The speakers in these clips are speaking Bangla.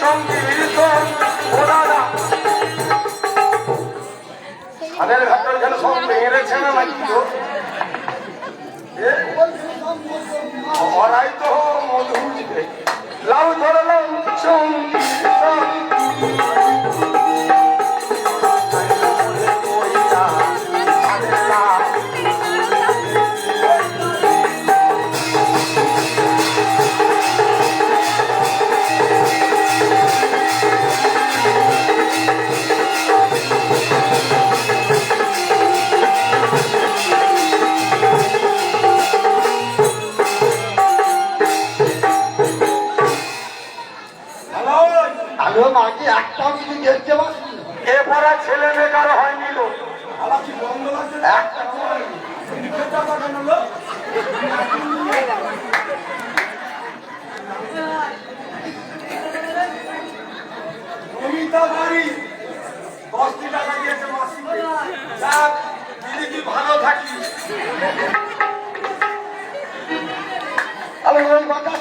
সংকীর্তন ও দাদা আমাদের ঘাটের যেন সব মেরেছে না নাকি তো ওরাই তো মধু লাউ ধরলাম সংকীর্তন মাকে একটাও কিছু দেখতে পাচ্ছি এরপরে ছেলে মেয়ে কারো হয়নি লো ভালো থাকি আমি ওই কথা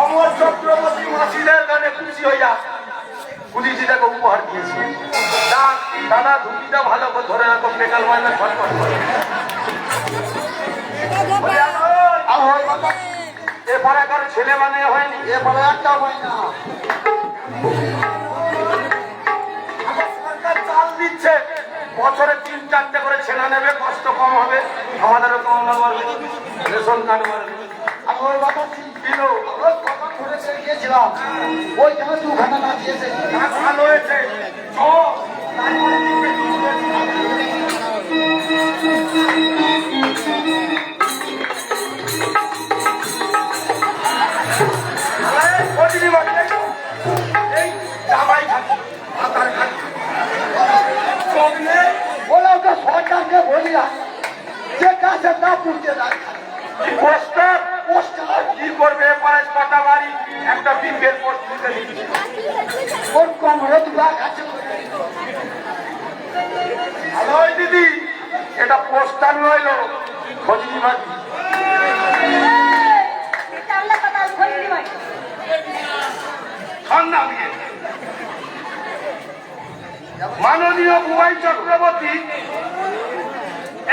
অমর চক্রবর্তী মাসিদের গানে খুশি হইয়া পুলিশটাকে উপহার দিয়েছি দাদা ধুতিটা ভালো করে ধরে রাখো বেকাল মাইনা ছটফট করে এরপরে কারো ছেলে মানে হয়নি এরপরে একটা হয় না সরকার চাল দিচ্ছে বছরে 3-4টে করে ছেলে নেবে কষ্ট কম হবে আমাদেরও কম হবে রেশন কার্ড আমি ওই কথা ছিল কথা ধরে গিয়েছিলাম ওইখানে দুখানা না দিয়েছে ভালো হয়েছে বলে ওকে সরকারকে বলিয়া যে কাছে না পুড়তে যায় পোস্টার পোস্টার কি করবে পাঁচ কটা বাড়ি একটা বিপের পোস্ট দিতে দিচ্ছি ওর কমরে দুয়া কাছে হ্যালো দিদি এটা পোস্টার নইল খোঁজনি বাজি মাননীয় বুবাই চক্রবর্তী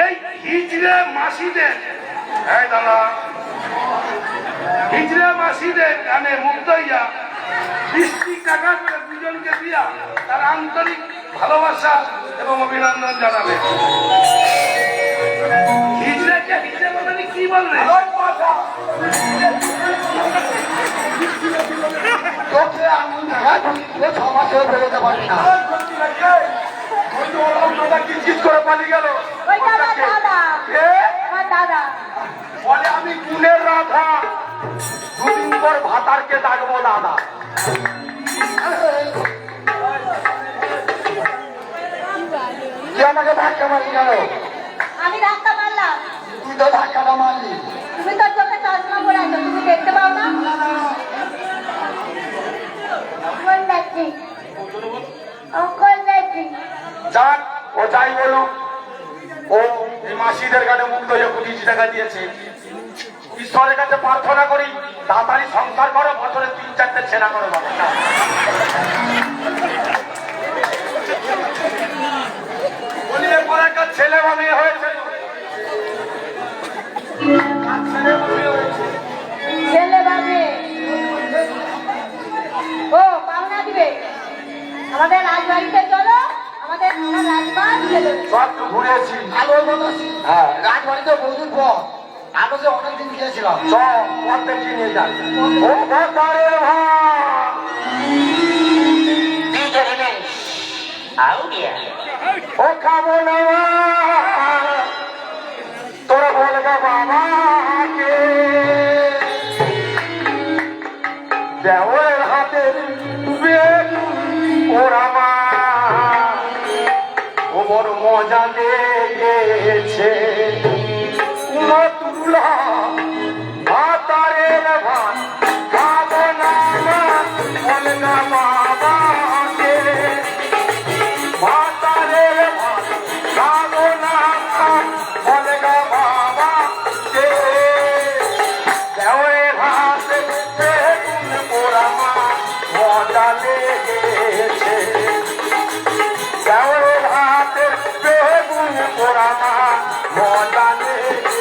এই হিজড়ে মাসিদের হিজড়ে মাসিদের গানে মুগ্ধ হইয়া 20 টাকা করে দুজনকে দিয়া তার আন্তরিক ভালোবাসা এবং অভিনন্দন জানাবে হিজড়েকে হিজড়ে বলতে কি বলবে তোকে আমি সমাজে বেরোতে পারি না করে পালিয়ে গেল বলে আমি গুণের রাধা দুদিন পর ভাতারকে ডাকবো দাদা তুই আমাকে ধাক্কা মারলি কেন আমি ধাক্কা মারলাম তুই তো ধাক্কাটা মারলি তুমি তো চোখে চশমা পরে আছো তুমি দেখতে পাও না যাক ও যাই বলুক ও এই মাসিদের গানে মুক্ত হয়ে 20 টাকা দিয়েছে ঈশ্বরের কাছে প্রার্থনা করি তাড়াতাড়ি সংসার করো বছরে 3-4টে ছেনা করো বাবা বলি এরপর একটা ছেলে বা মেয়ে হয়েছে ছেলে ভাবে ও পাওনা দিবে আমাদের রাজবাড়িতে চলো আমাদের রাজবাড়ি সব ঘুরেছি আলো হ্যাঁ রাজবাড়িতে বহুদিন পর আমি যে অনেকদিন গিয়েছিলাম সব পথে চিনে যান ও ভক্তের ও খাবো না তোরা বলবে বাবাকে দেওয়ার হাতের ওরা মা ও বড় মজা লেগেছে তুলা ভাতারের ভাত খাবো না না বাবাকে মাতারে ভালো না বলে না বাবাকে দেওরে ভাতে বেগুন পোড়া মা মজা লেগেছে দেওরে ভাতে বেগুন পোড়া মা মজা লেগেছে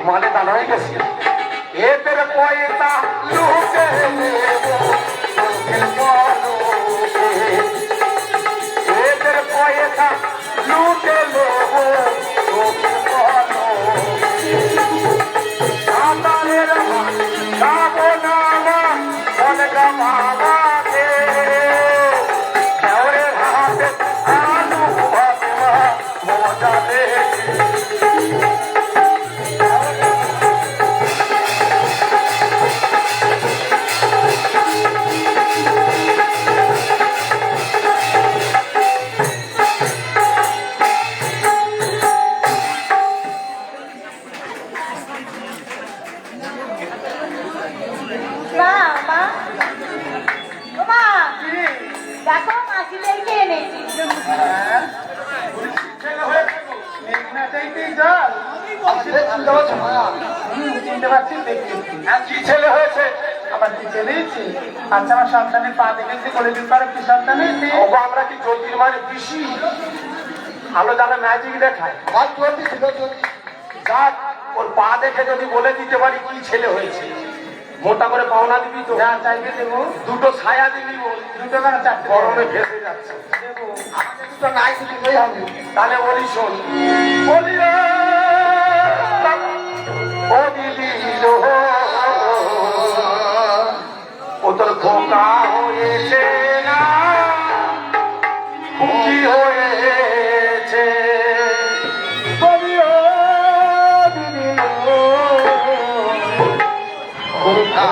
মালে দাঁড়া হয়ে গেছে এদের পয়সা লুটে নেবো এদের পয়সা লুটে নেবো সাঁতারের যাবো না বলে বাবাকে দেওরের হাতে আলু ভাজা মজা লেগেছে মা মা ও মা দেখো মাসিদেরকে এনেছি চিনতে পারছি দেখছি কি ছেলে হয়েছে আবার কি চলেছি আচ্ছা আমার সন্তানের পা দেখেছি করে দিন পারো কি সন্তান হয়েছে ওগো আমরা কি জ্যোতির মানে পিসি আলো জানা ম্যাজিক দেখায় আর চলতি ছিল চলতি যাক ওর পা দেখে যদি বলে দিতে পারি কি ছেলে হয়েছে মোটা করে পাওনা দিবি তো যা চাইবে দেবো দুটো ছায়া দিবি বল দুটো করে চারটে গরমে ভেসে যাচ্ছে দেবো আমাকে দুটো নাই দুটোই হবে তাহলে বলি শোন বলি রে, ও দিদি লো, ও তোর খোকা হয়েছে না খুশি হয়েছে বলি ও দিদি লো, খোকা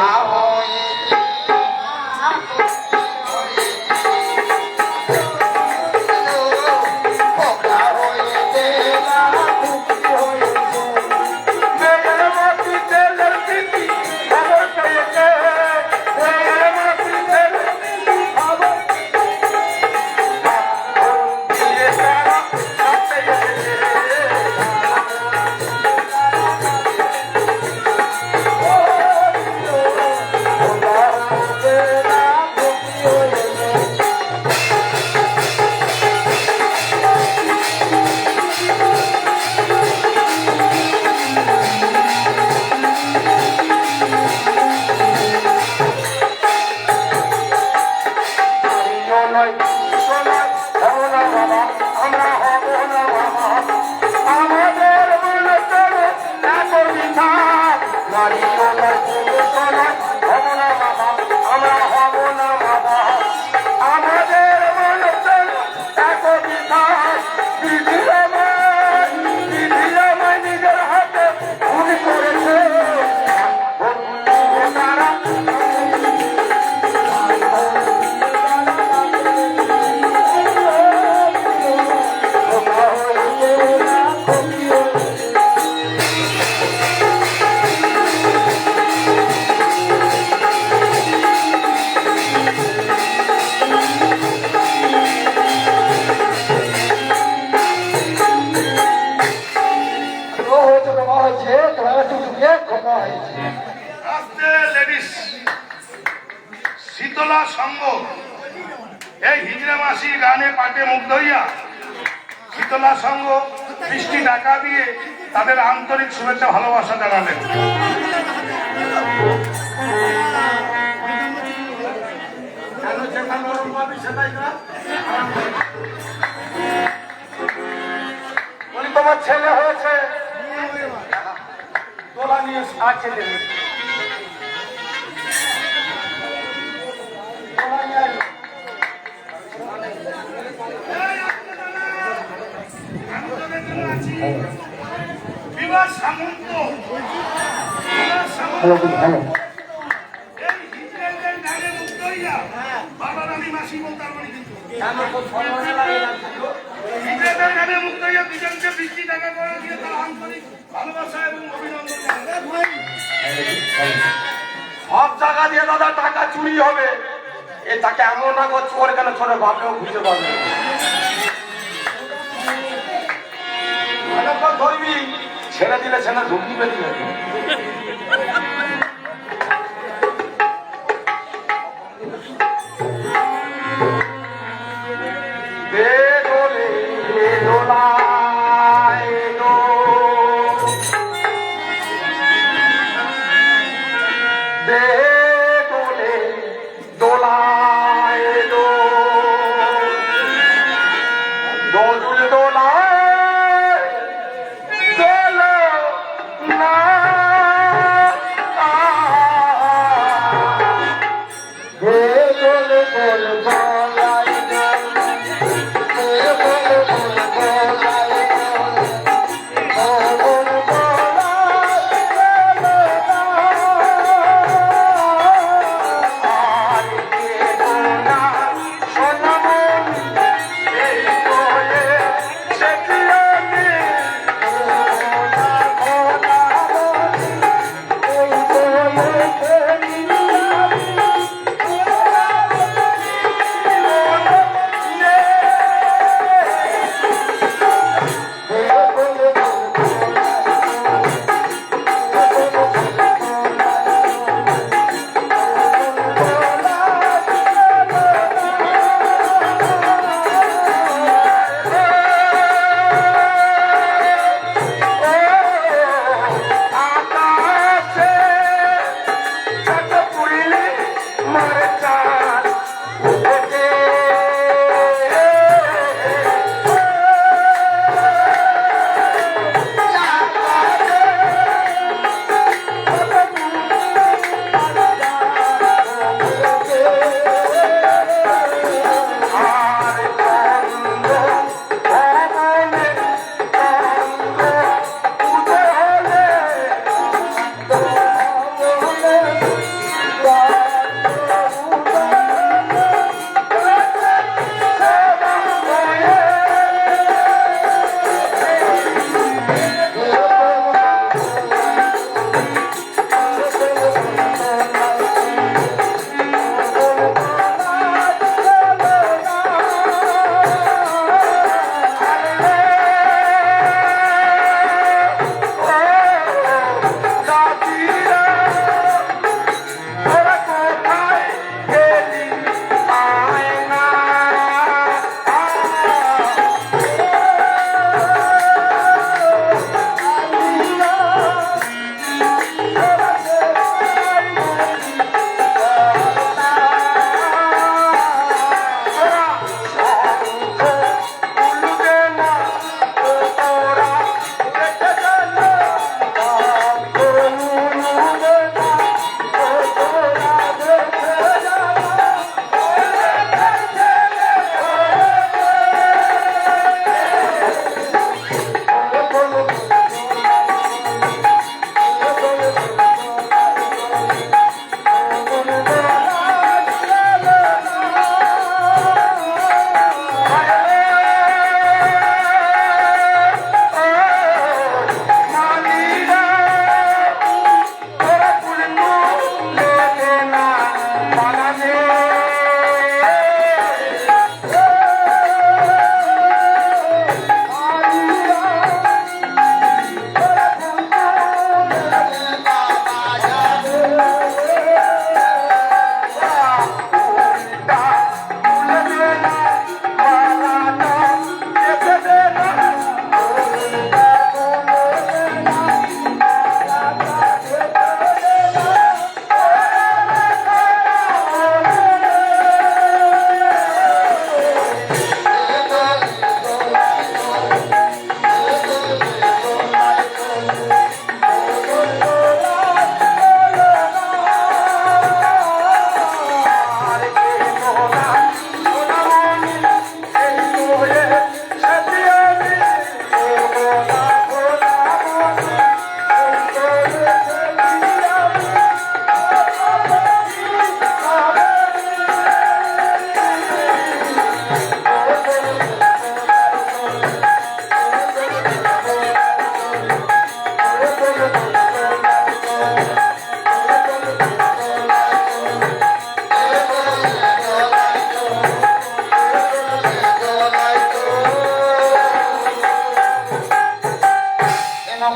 শীতলা সঙ্গ এই হিজড়া মাসির গানে পাটে মুগ্ধ হইয়া শীতলা সঙ্গ বৃষ্টি টাকা দিয়ে তাদের আন্তরিক শুভেচ্ছা ভালোবাসা জানালেন। ছেলে হয়েছে তোলা নিয়ে আছে বিবাহ সামন্ত এই হিজড়াদের গানে মুক্ত হইয়া বাবার আমি মাসি বলতে পারবো না কিন্তু হিজড়াদের গানে মুক্ত হইয়া দুজনকে বৃষ্টি টাকা করে দিয়ে তার আন্তরিক ভালোবাসা এবং অভিনন্দন জানাই। সব জায়গা দিয়ে দাদা টাকা চুরি হবে এ তাকে এমন না করছে ওর কেন ছোট বাপেও বুঝতে পারবে না। অনেকক্ষণ ধরবি ছেড়ে দিলে ছেলে ঢুকি বেরিয়ে দে দোলে দোলায় দো দে দোলে দোলায় দো দোল দোলায় দোলো না সে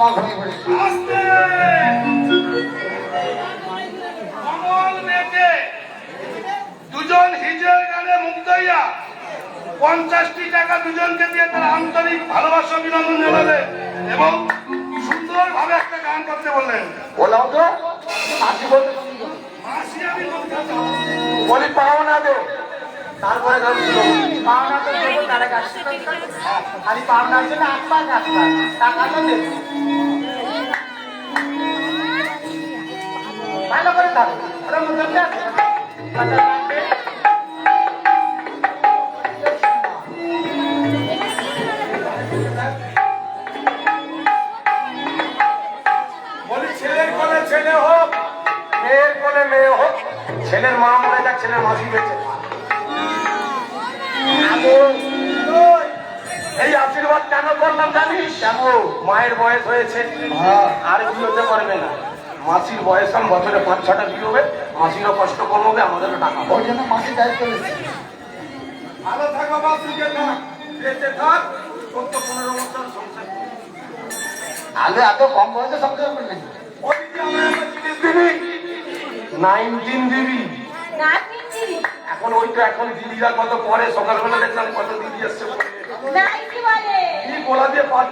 মা ঘুমিয়ে পড়েছে। আস্তে কমল মেঘে দুজন হিজের গানে মুগ্ধ হইয়া 50টি টাকা দুজনকে দিয়ে তার আন্তরিক ভালোবাসা অভিনন্দন জানালেন এবং সুন্দরভাবে একটা গান করতে বললেন। বললাম তো মাসি বলতে মাসি আমি বলতে চাই। বলি পাওনা দে। তারপরে গান শুরু হলো। পাওনা তো দেবো, তারা গাছ খালি পাওনা আছে না, আটপা টাকা তো দেবো। ভালো করে থাকবে ওরা মধ্যে আছে। বলি ছেলের কোলে ছেলে হোক, মেয়ের কোলে মেয়ে হোক, ছেলের মা মরে যাক, ছেলের মাসি বেঁচে থাক। এই আশীর্বাদ কেন করলাম জানিস? কেমন? মায়ের বয়স হয়েছে, আর বিয়ে করবে না। মাসির বয়স এখন বছরে 5-6টা বিয়ে হবে, মাসিরও কষ্ট কম হবে, আমাদেরও টাকা হবে। ওই জন্য মাসি দায়িত্ব নিচ্ছে। ভালো থাকো বা সুখে থাক, বেঁচে থাক, 14-15 বছর সংসার কর। আগে এত কম বয়সে সংসার করলেন। ওই দিদি আমার একটা জিনিস দিবি, 19 দিবি। না কিনছি এখন ওই তো এখন দিদিরা কত পরে, সকালবেলা দেখলাম কত দিদি এসছে বলে। নাইটি বলে কি গোলা দিয়ে পাট,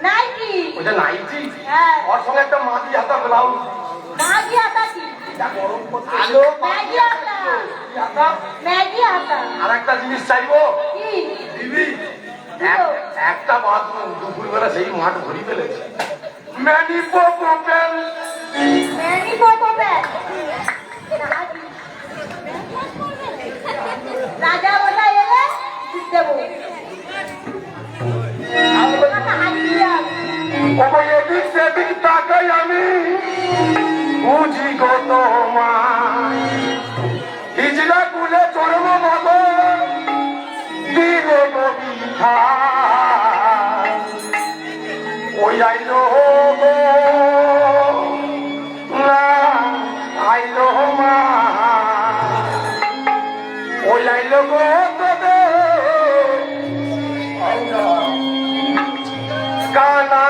নাইটি ওইটা নাইটি, হ্যাঁ ওর সঙ্গে একটা মাটি হাতা ব্লাউজ। ম্যাগি আটা কি যা গরম করছে। আলো ম্যাগি আটা হাতা। ম্যাগি আটা আর একটা জিনিস চাইবো কি দিবি, একটা বাথরুম, দুপুরবেলা সেই মাঠ ভরি ফেলেছে। ম্যানি পোপেল, ম্যাগি কোকো প্যান রাজা বলা এলে দেবো এদিক সেদিক তাকাই আমি, বুঝি গো তোমায়, হিজড়া কুলে চরম মত দিলে গো বিধা। ওই আইলো গো না আইলো মা, ওই আইলো গো তোদের কানা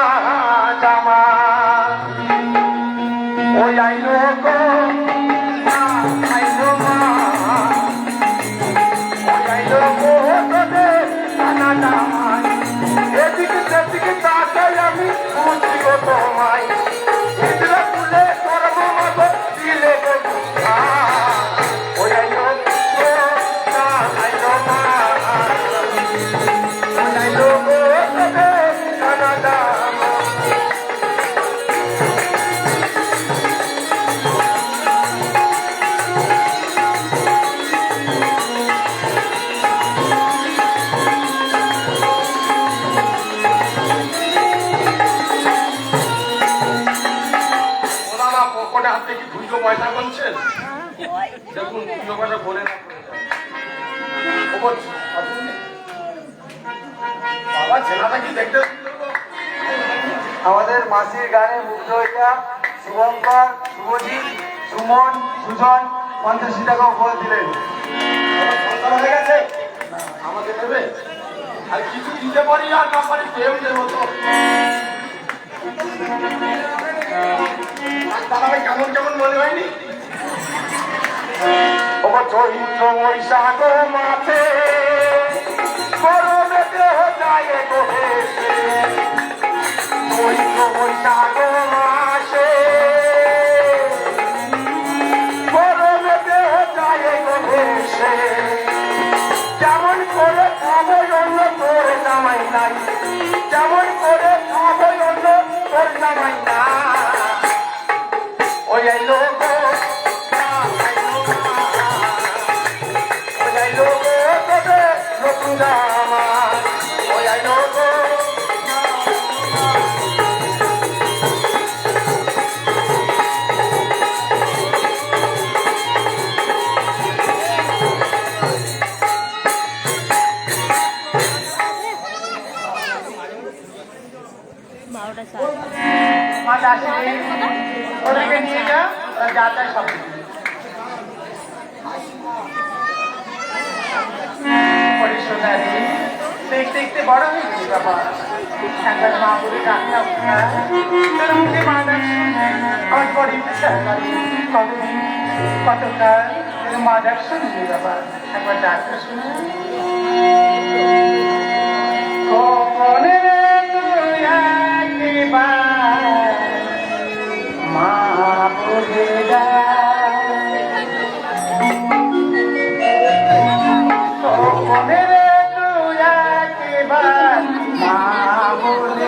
জামা, ওই আইলো গো মা, আইলো মা, ওই আইলো গো তোদের কানা জামা। এদিকে সেদিকে তাকাই আমি, বুঝি গো তোমায়, হিজড়া তুলে সর্বমত দিলে গো বিধা। ওই আইলো গো না আইলো মা, ওই আইলো গো তোদের কানা জামা। ওনারা পকেটে হাতে কি দুইশো পয়সা বলছেন? দেখুন দুইশো পয়সা বলে না। ও বলছে, বাবা ছেলেটা কি দেখতে সুন্দর গো? আমাদের মাসির গানে মুগ্ধ হইয়া শুভঙ্কর, শুভজিৎ, সুমন, সুজন 50 টাকা উপহার দিলেন। আমার সংসার হয়ে গেছে, আমাকে দেবে? আর কিছু দিতে পারি আর না পারি প্রেম দেবো তো। দাদা ভাই কেমন কেমন মনে হয়নি? ও চৈত্র বৈশাখ মাঠে গরমে দেহ যায় গো হেসে, চৈত্র বৈশাখ মাসে গরমে দেহ যায় গো হেসে, যেমন করে খাবো অন্য তোর জামাই নাই, যেমন করে খাবো অন্য তোর জামাই না। ওই আইলো গো না আইলো মা, ওই আইলো গো তোদের নতুন জামা, ওই আইলো গো মা দাসী ওদেরকে নিয়ে যা, ওরা যা চায় সব দিবে। পরিশোধারি দেখতে দেখতে বড় হয়ে গেলি বাবা। একবার মা বলে ডাকলাম না, তোর মুখে মা ডাক শুনে আমার বড় ইচ্ছা করে। কতদিন কতকাল তোর মা ডাক শুনবি বাবা, একবার ডাকটা শুনে। কখনে তুই একবার মা বলে ডাক, কখনে তুই একবার মা বলে